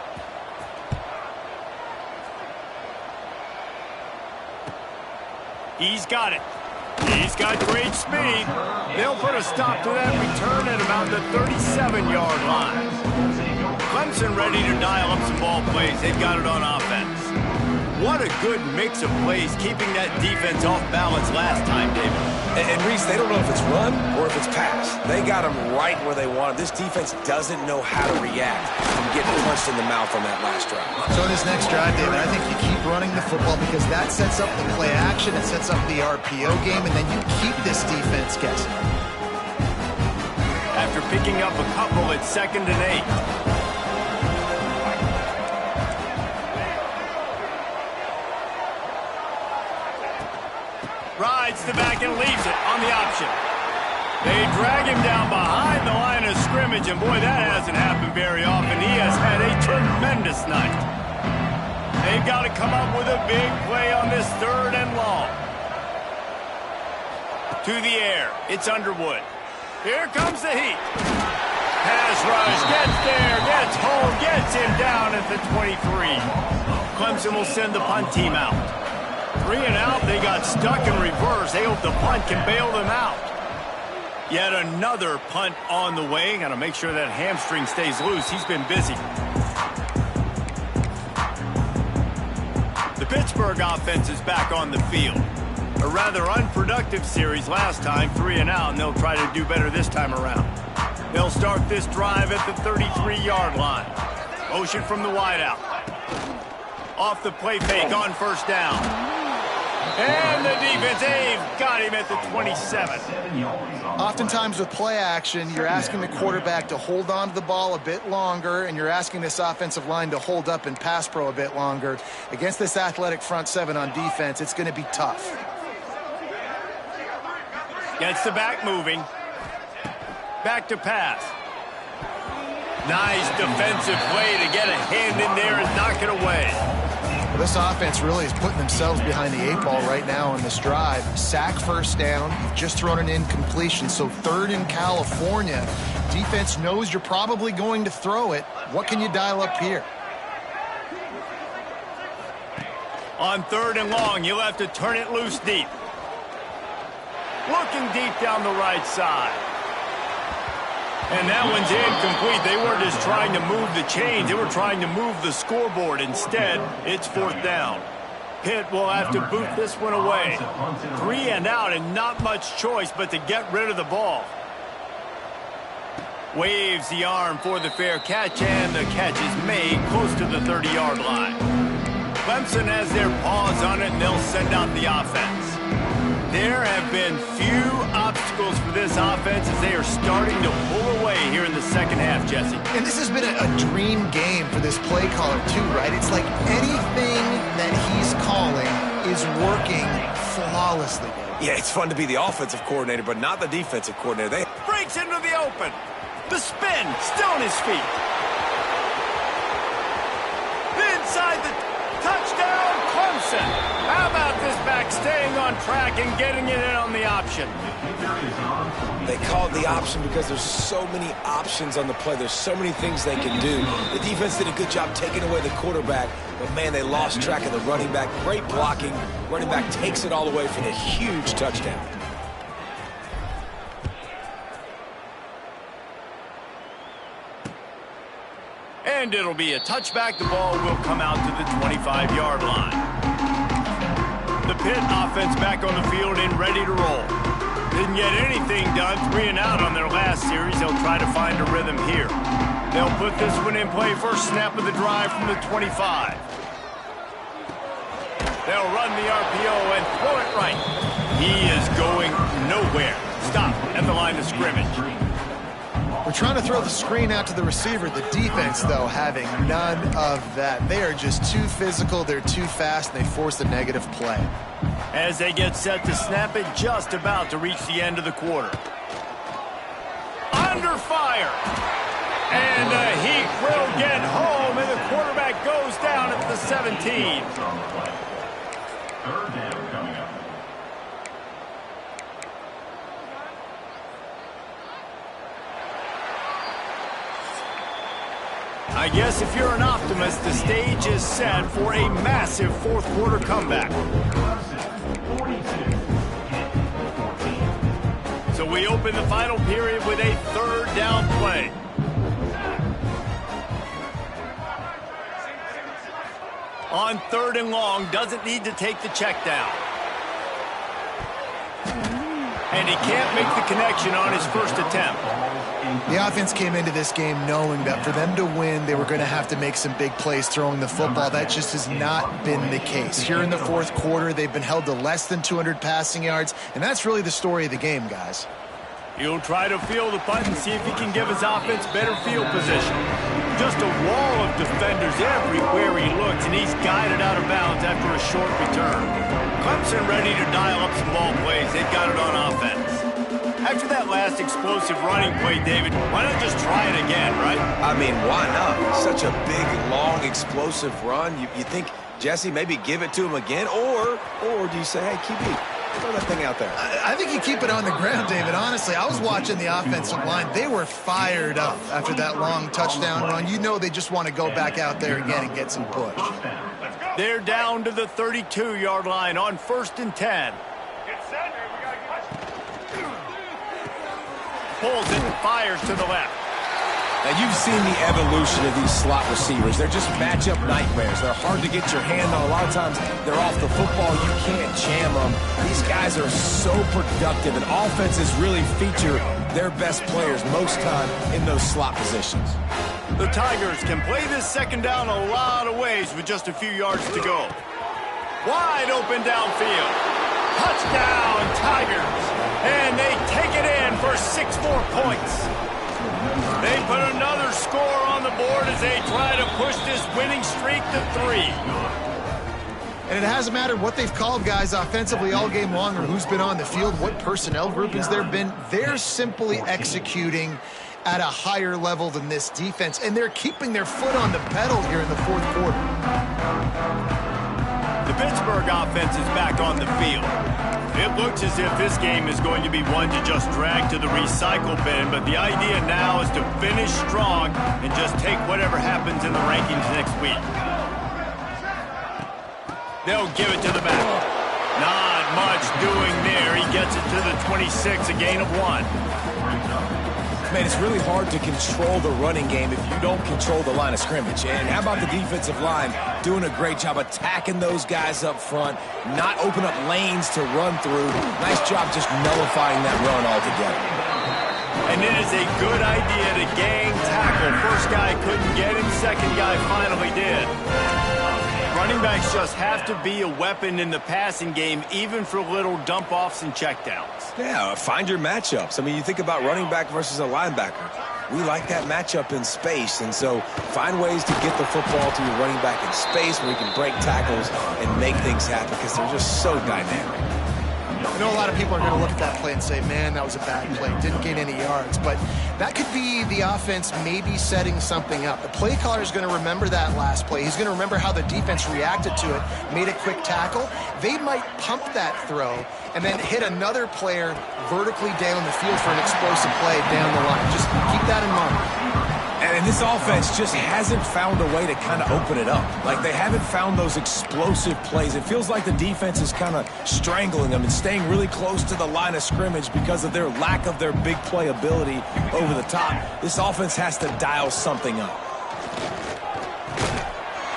Speaker 1: He's got it. He's got great speed. They'll put a stop to that return at about the 37-yard line. Clemson ready to dial up some ball plays. They've got it on offense. What a good mix of plays, keeping that defense off balance last time, David.
Speaker 2: And Reese, they don't know if it's run or if it's pass. They got them right where they want them. This defense doesn't know how to react from getting punched in the mouth on that last drive.
Speaker 3: So in this next drive, David, I think you keep running the football because that sets up the play action, it sets up the RPO game, and then you keep this defense guessing.
Speaker 1: After picking up a couple, it's 2nd and 8. Rides the back and leaves it on the option. They drag him down behind the line of scrimmage, and boy, that hasn't happened very often. He has had a tremendous night. They've got to come up with a big play on this 3rd and long. To the air, it's Underwood. Here comes the heat. Pass rush, gets there, gets home, gets him down at the 23. Clemson will send the punt team out. 3 and out, they got stuck in reverse. They hope the punt can bail them out. Yet another punt on the way. Got to make sure that hamstring stays loose. He's been busy. The Pittsburgh offense is back on the field. A rather unproductive series last time, 3 and out, and they'll try to do better this time around. They'll start this drive at the 33-yard line. Motion from the wideout. Off the play fake on 1st down. And the defense, they've got him at the 27.
Speaker 3: Oftentimes with play action, you're asking the quarterback to hold on to the ball a bit longer, and you're asking this offensive line to hold up in pass pro a bit longer. Against this athletic front 7 on defense, it's going to be tough.
Speaker 1: Gets the back moving. Back to pass. Nice defensive play to get a hand in there and knock it away.
Speaker 3: Well, this offense really is putting themselves behind the 8 ball right now on this drive. Sack 1st down. You've just thrown an incompletion, so 3rd in California. Defense knows you're probably going to throw it. What can you dial up here?
Speaker 1: On 3rd and long, you'll have to turn it loose deep. Looking deep down the right side. And that one's incomplete. They weren't just trying to move the chains. They were trying to move the scoreboard. Instead, it's 4th down. Pitt will have to boot this one away. 3 and out and not much choice but to get rid of the ball. Waves the arm for the fair catch, and the catch is made close to the 30-yard line. Clemson has their paws on it, and they'll send out the offense. There have been few obstacles for this offense as they are starting to pull away here in the 2nd half, Jesse.
Speaker 3: And this has been a dream game for this play caller, too, right? It's like anything that he's calling is working flawlessly.
Speaker 2: Yeah, it's fun to be the offensive coordinator, but not the defensive coordinator.
Speaker 1: Breaks into the open. The spin, still on his feet. Inside the touchdown, Clemson. Clemson. How about this back staying on track and getting it in on the option?
Speaker 2: They call it the option because there's so many options on the play. There's so many things they can do. The defense did a good job taking away the quarterback, but, man, they lost track of the running back. Great blocking. Running back takes it all the way for the huge touchdown.
Speaker 1: And it'll be a touchback. The ball will come out to the 25-yard line. The Pitt offense back on the field and ready to roll. Didn't get anything done, 3 and out on their last series. They'll try to find a rhythm here. They'll put this one in play first snap of the drive from the 25. They'll run the RPO and throw it right. He is going nowhere. Stop at the line of scrimmage.
Speaker 3: We're trying to throw the screen out to the receiver. The defense, though, having none of that. They are just too physical, they're too fast, and they force a negative play.
Speaker 1: As they get set to snap it, just about to reach the end of the quarter. Under fire. And the Heat will get home, and the quarterback goes down at the 17.
Speaker 5: Third down coming up.
Speaker 1: I guess if you're an optimist, the stage is set for a massive fourth quarter comeback. So we open the final period with a third down play. On 3rd and long, doesn't need to take the check down. And he can't make the connection on his first attempt.
Speaker 3: The offense came into this game knowing that for them to win, they were going to have to make some big plays throwing the football. That just has not been the case. Here in the fourth quarter, they've been held to less than 200 passing yards, and that's really the story of the game, guys.
Speaker 1: He'll try to feel the punt and see if he can give his offense better field position. Just a wall of defenders everywhere he looks, and he's guided out of bounds after a short return. Clemson ready to dial up some ball plays. They've got it on offense. After that last explosive running play, David, why not just try it again, right?
Speaker 2: I mean, why not? Such a big, long, explosive run. You think, Jesse, maybe give it to him again? Or do you say, hey, QB, throw that thing out there?
Speaker 3: I think you keep it on the ground, David. Honestly, I was watching the offensive line. They were fired up after that long touchdown run. You know they just want to go back out there again and get some push.
Speaker 1: They're down to the 32-yard line on 1st and 10. Pulls it and fires to the left.
Speaker 2: Now, you've seen the evolution of these slot receivers. They're just matchup nightmares. They're hard to get your hand on. A lot of times, they're off the football. You can't jam them. These guys are so productive, and offenses really feature their best players most time in those slot positions.
Speaker 1: The Tigers can play this second down a lot of ways with just a few yards to go. Wide open downfield. Touchdown, Tigers. And they take it in for 6 more points. They put another score on the board as they try to push this winning streak to 3.
Speaker 3: And it hasn't mattered what they've called, guys, offensively all game long or who's been on the field, what personnel groupings there have been. They're simply executing at a higher level than this defense, and they're keeping their foot on the pedal here in the fourth quarter.
Speaker 1: The Pittsburgh offense is back on the field. It looks as if this game is going to be one to just drag to the recycle bin, but the idea now is to finish strong and just take whatever happens in the rankings next week. They'll give it to the back. Not much doing there. He gets it to the 26, a gain of 1.
Speaker 2: Man, it's really hard to control the running game if you don't control the line of scrimmage. And how about the defensive line doing a great job attacking those guys up front, not open up lanes to run through. Nice job just nullifying that run altogether.
Speaker 1: And it is a good idea to gang tackle. First guy couldn't get him, second guy finally did. Running backs just have to be a weapon in the passing game, even for little dump-offs and checkdowns.
Speaker 2: Yeah, find your matchups. I mean, you think about running back versus a linebacker. We like that matchup in space, and so find ways to get the football to your running back in space where you can break tackles and make things happen because they're just so dynamic.
Speaker 3: I know a lot of people are going to look at that play and say, man, that was a bad play. Didn't gain any yards. But that could be the offense maybe setting something up. The play caller is going to remember that last play. He's going to remember how the defense reacted to it, made a quick tackle. They might pump that throw and then hit another player vertically down the field for an explosive play down the line. Just keep that in mind.
Speaker 2: And this offense just hasn't found a way to kind of open it up. Like, they haven't found those explosive plays. It feels like the defense is kind of strangling them and staying really close to the line of scrimmage because of their lack of their big play ability over the top. This offense has to dial something up.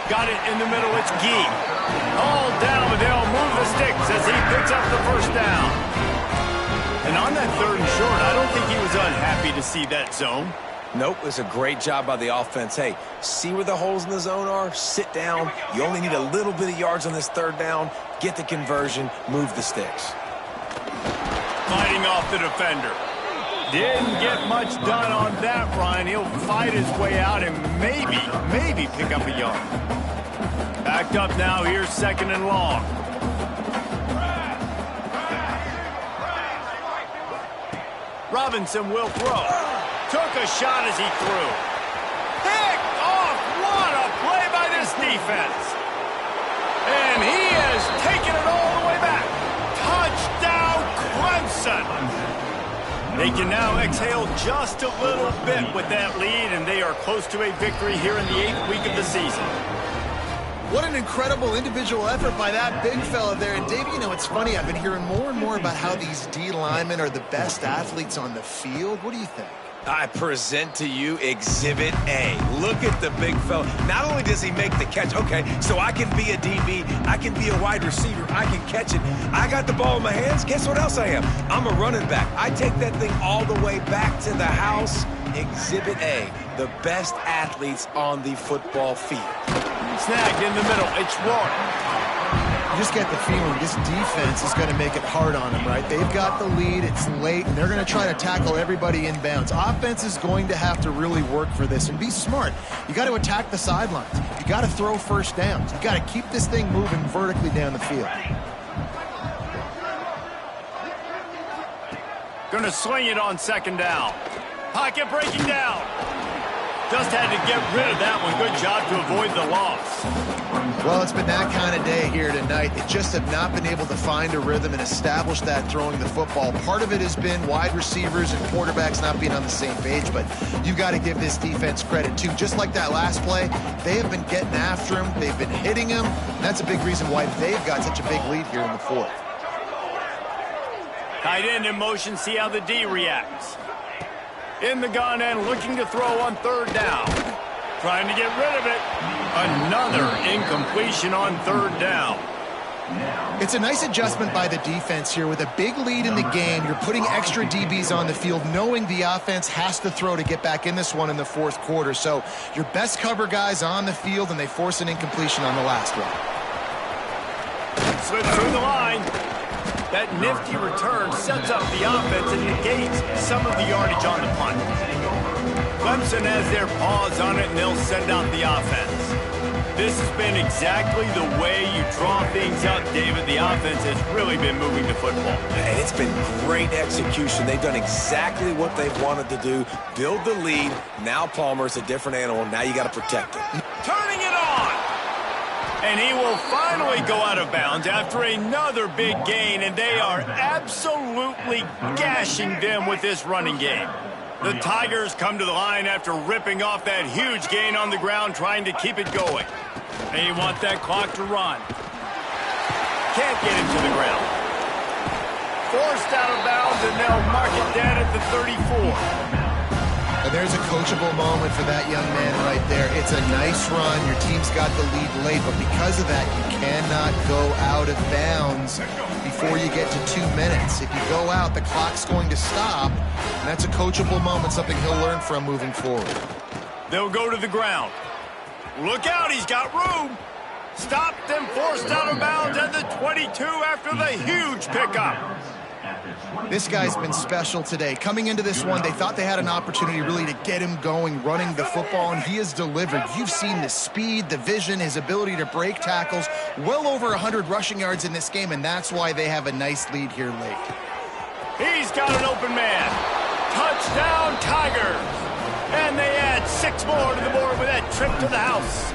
Speaker 1: Got it in the middle. It's Gee. All down, but they'll move the sticks as he picks up the first down. And on that 3rd and short, I don't think he was unhappy to see that zone.
Speaker 2: Nope, it's a great job by the offense. Hey, see where the holes in the zone are? Sit down. You only need a little bit of yards on this 3rd down. Get the conversion. Move the sticks.
Speaker 1: Fighting off the defender. Didn't get much done on that, Ryan. He'll fight his way out and maybe pick up a yard. Backed up now. Here's 2nd and long. Robinson will throw. Took a shot as he threw. Picked off. What a play by this defense. And he has taken it all the way back. Touchdown, Clemson. They can now exhale just a little bit with that lead, and they are close to a victory here in the 8th week of the season.
Speaker 3: What an incredible individual effort by that big fella there. And, Dave, you know, it's funny. I've been hearing more and more about how these D linemen are the best athletes on the field. What do you think?
Speaker 2: I present to you Exhibit A. Look at the big fella. Not only does he make the catch, okay, so I can be a DB, I can be a wide receiver, I can catch it. I got the ball in my hands. Guess what else I am? I'm a running back. I take that thing all the way back to the house. Exhibit A, the best athletes on the football field.
Speaker 1: Snagged in the middle. It's Rourke.
Speaker 3: You just get the feeling this defense is going to make it hard on them, right? They've got the lead. It's late, and they're going to try to tackle everybody inbounds. Offense is going to have to really work for this and be smart. You got to attack the sidelines. You got to throw first downs. You got to keep this thing moving vertically down the field.
Speaker 1: Going to swing it on 2nd down. Pocket breaking down. Just had to get rid of that one. Good job to avoid the loss.
Speaker 3: Well, it's been that kind of day here tonight. They just have not been able to find a rhythm and establish that throwing the football. Part of it has been wide receivers and quarterbacks not being on the same page, but you've got to give this defense credit, too. Just like that last play, they have been getting after him. They've been hitting him. And that's a big reason why they've got such a big lead here in the 4th.
Speaker 1: Tight end in motion. See how the D reacts. In the gun and looking to throw on 3rd down. Trying to get rid of it. Another incompletion on 3rd down.
Speaker 3: It's a nice adjustment by the defense here. With a big lead in the game, you're putting extra DBs on the field, knowing the offense has to throw to get back in this one in the 4th quarter. So your best cover guys on the field, and they force an incompletion on the last one.
Speaker 1: Slips through the line. That nifty return sets up the offense and negates some of the yardage on the punt. Clemson has their paws on it, and they'll send out the offense. This has been exactly the way you draw things up, David. The offense has really been moving the football.
Speaker 2: And it's been great execution. They've done exactly what they've wanted to do. Build the lead. Now Palmer's a different animal. Now you got to protect it.
Speaker 1: Turning it on! And he will finally go out of bounds after another big gain, and they are absolutely gashing them with this running game. The Tigers come to the line after ripping off that huge gain on the ground, trying to keep it going. They want that clock to run. Can't get him to the ground. Forced out of bounds, and they'll mark it down at the 34.
Speaker 3: And there's a coachable moment for that young man right there. It's a nice run. Your team's got the lead late, but because of that, you cannot go out of bounds before you get to 2 minutes. If you go out, the clock's going to stop, and that's a coachable moment, something he'll learn from moving forward.
Speaker 1: They'll go to the ground. Look out, he's got room. Stopped and forced out of bounds at the 22 after the huge pickup.
Speaker 3: This guy's been special today. Coming into this one, they thought they had an opportunity really to get him going, running the football, and he has delivered. You've seen the speed, the vision, his ability to break tackles, well over 100 rushing yards in this game, and that's why they have a nice lead here late.
Speaker 1: He's got an open man. Touchdown, Tigers. And they add 6 more to the board with that trip to the house.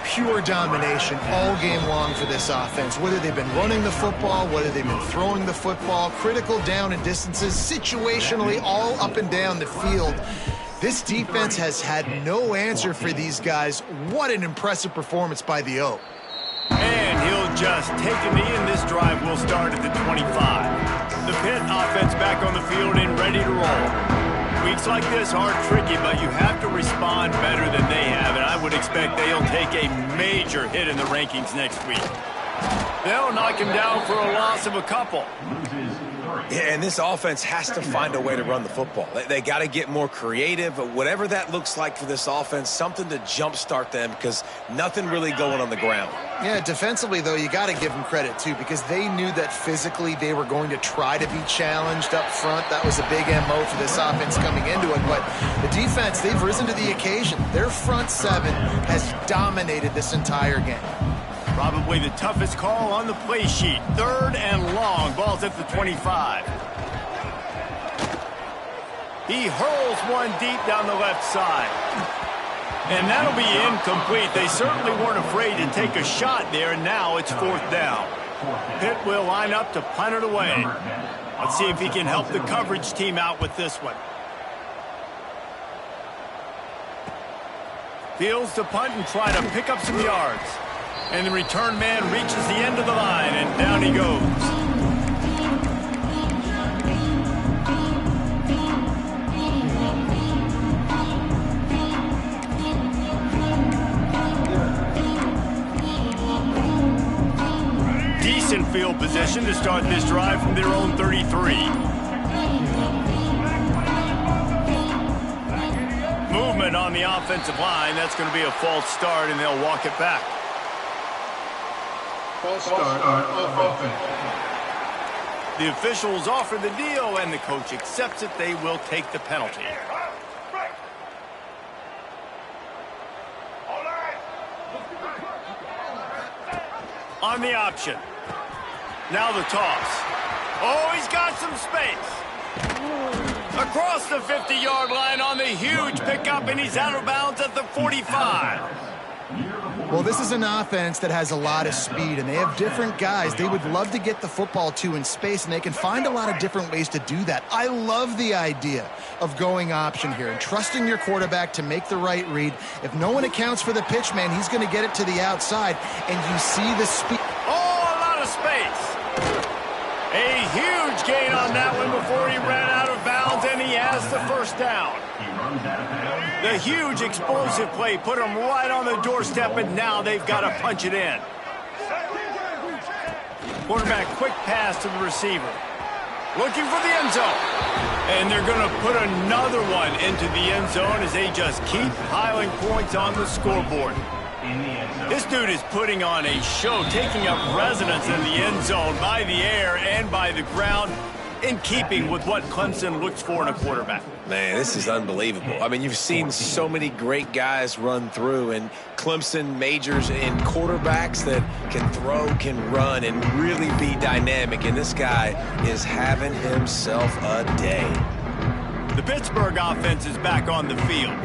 Speaker 3: Pure domination all game long for this offense. Whether they've been running the football, whether they've been throwing the football, critical down and distances, situationally all up and down the field. This defense has had no answer for these guys. What an impressive performance by the O.
Speaker 1: And he'll just take a knee, and this drive will start at the 25. The Pitt offense back on the field and ready to roll. Weeks like this are tricky, but you have to respond better than they have, and I would expect they'll take a major hit in the rankings next week. They'll knock him down for a loss of a couple.
Speaker 2: Yeah, and this offense has to find a way to run the football. They got to get more creative, but whatever that looks like for this offense, something to jumpstart them because nothing really going on the ground.
Speaker 3: Yeah, defensively, though, you got to give them credit, too, because they knew that physically they were going to try to be challenged up front. That was a big MO for this offense coming into it. But the defense, they've risen to the occasion. Their front seven has dominated this entire game.
Speaker 1: Probably the toughest call on the play sheet. 3rd and long. Ball's at the 25. He hurls one deep down the left side. And that'll be incomplete. They certainly weren't afraid to take a shot there, and now it's 4th down. Pitt will line up to punt it away. Let's see if he can help the coverage team out with this one. Fields to punt and try to pick up some yards. And the return man reaches the end of the line, and down he goes. Decent field position to start this drive from their own 33. Movement on the offensive line. That's going to be a false start, and they'll walk it back.
Speaker 5: False start on offense.
Speaker 1: The officials offer the deal, and the coach accepts it. They will take the penalty. On the option. Now the toss. Oh, he's got some space. Across the 50-yard line on the huge pickup, and he's out of bounds at the 45.
Speaker 3: Well, this is an offense that has a lot of speed, and they have different guys they would love to get the football to in space, and they can find a lot of different ways to do that. I love the idea of going option here and trusting your quarterback to make the right read. If no one accounts for the pitch, man, he's going to get it to the outside, and you see the speed.
Speaker 1: Oh, a lot of space. A huge gain on that one before he ran out of bounds, and he has the 1st down. The huge explosive play put him right on the doorstep, and now they've got to punch it in. Quarterback quick pass to the receiver. Looking for the end zone. And they're going to put another one into the end zone as they just keep piling points on the scoreboard. This dude is putting on a show, taking up residence in the end zone by the air and by the ground, in keeping with what Clemson looks for in a quarterback.
Speaker 2: Man, this is unbelievable. I mean, you've seen so many great guys run through, and Clemson majors in quarterbacks that can throw, can run, and really be dynamic, and this guy is having himself a day.
Speaker 1: The Pittsburgh offense is back on the field.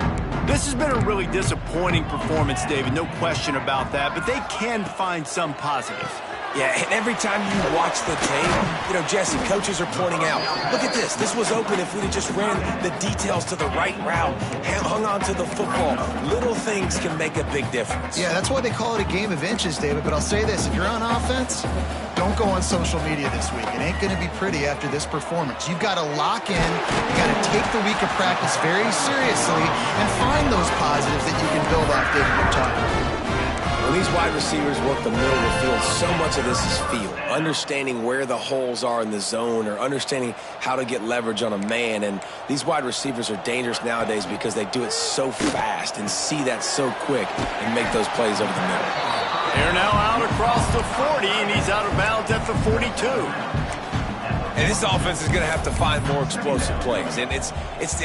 Speaker 1: This has been a really disappointing performance, David, no question about that, but they can find some positives.
Speaker 2: Yeah, and every time you watch the tape, Jesse, coaches are pointing out, look at this. This was open if we'd have just ran the details to the right route, hung on to the football. Little things can make a big difference.
Speaker 3: Yeah, that's why they call it a game of inches, David. But I'll say this, if you're on offense, don't go on social media this week. It ain't going to be pretty after this performance. You've got to lock in. You got to take the week of practice very seriously and find those positives that you can build off, David. You're talking.
Speaker 2: When these wide receivers work the middle of the field, so much of this is feel. Understanding where the holes are in the zone or understanding how to get leverage on a man. And these wide receivers are dangerous nowadays because they do it so fast and see that so quick and make those plays over the middle.
Speaker 1: They're now out across the 40, and he's out of bounds at the 42.
Speaker 2: And this offense is going to have to find more explosive plays. And it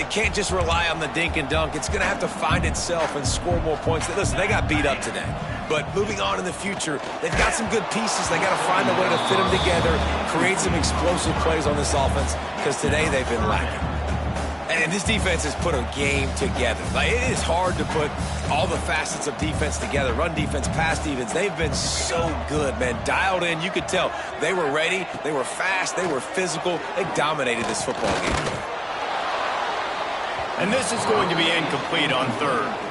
Speaker 2: can't just rely on the dink and dunk. It's going to have to find itself and score more points. Listen, they got beat up today. But moving on in the future, they've got some good pieces. They got to find a way to fit them together, create some explosive plays on this offense, because today they've been lacking. And this defense has put a game together. Like, it is hard to put all the facets of defense together. Run defense, pass defense. They've been so good, man. Dialed in. You could tell they were ready. They were fast. They were physical. They dominated this football game.
Speaker 1: And this is going to be incomplete on third.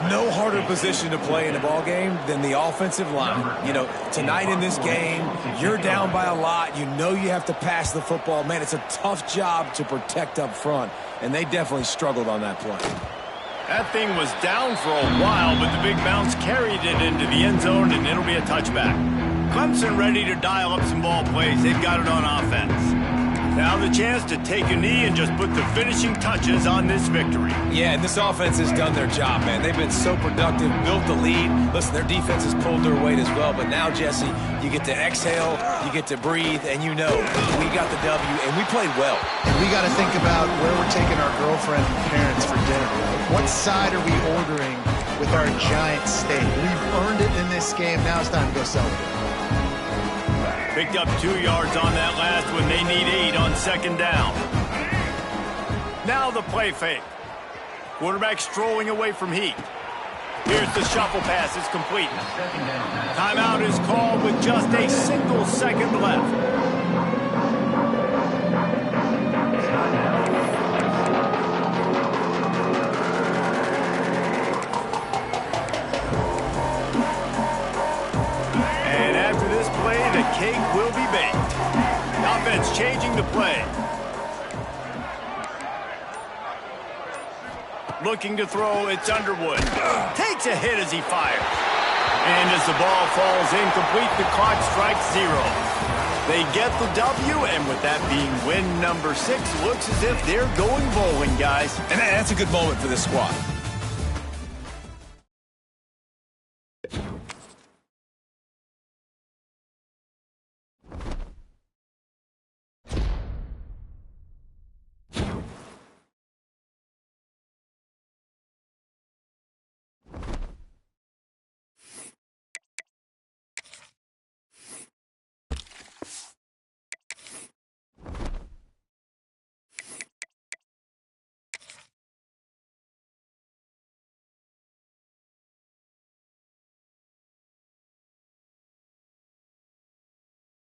Speaker 2: No harder position to play in a ball game than the offensive line. You know, tonight in this game, you're down by a lot. You know you have to pass the football. Man, it's a tough job to protect up front, and they definitely struggled on that play.
Speaker 1: That thing was down for a while, but the big bounce carried it into the end zone, and it'll be a touchback. Clemson ready to dial up some ball plays. They've got it on offense. Now the chance to take a knee and just put the finishing touches on this victory.
Speaker 2: Yeah, and this offense has done their job, man. They've been so productive, built the lead. Listen, their defense has pulled their weight as well. But now, Jesse, you get to exhale, you get to breathe, and you know we got the W, and we played well.
Speaker 3: And we got to think about where we're taking our girlfriend and parents for dinner. What side are we ordering with our giant steak? We've earned it in this game. Now it's time to go celebrate.
Speaker 1: Picked up 2 yards on that last one. They need 8 on second down. Now the play fake. Quarterback strolling away from heat. Here's the shuffle pass. It's complete. Timeout is called with just a single second left. The cake will be baked. The offense changing the play. Looking to throw, it's Underwood. Takes a hit as he fires. And as the ball falls incomplete, the clock strikes 0. They get the W, and with that being win number 6, looks as if they're going bowling, guys.
Speaker 2: And that's a good moment for this squad.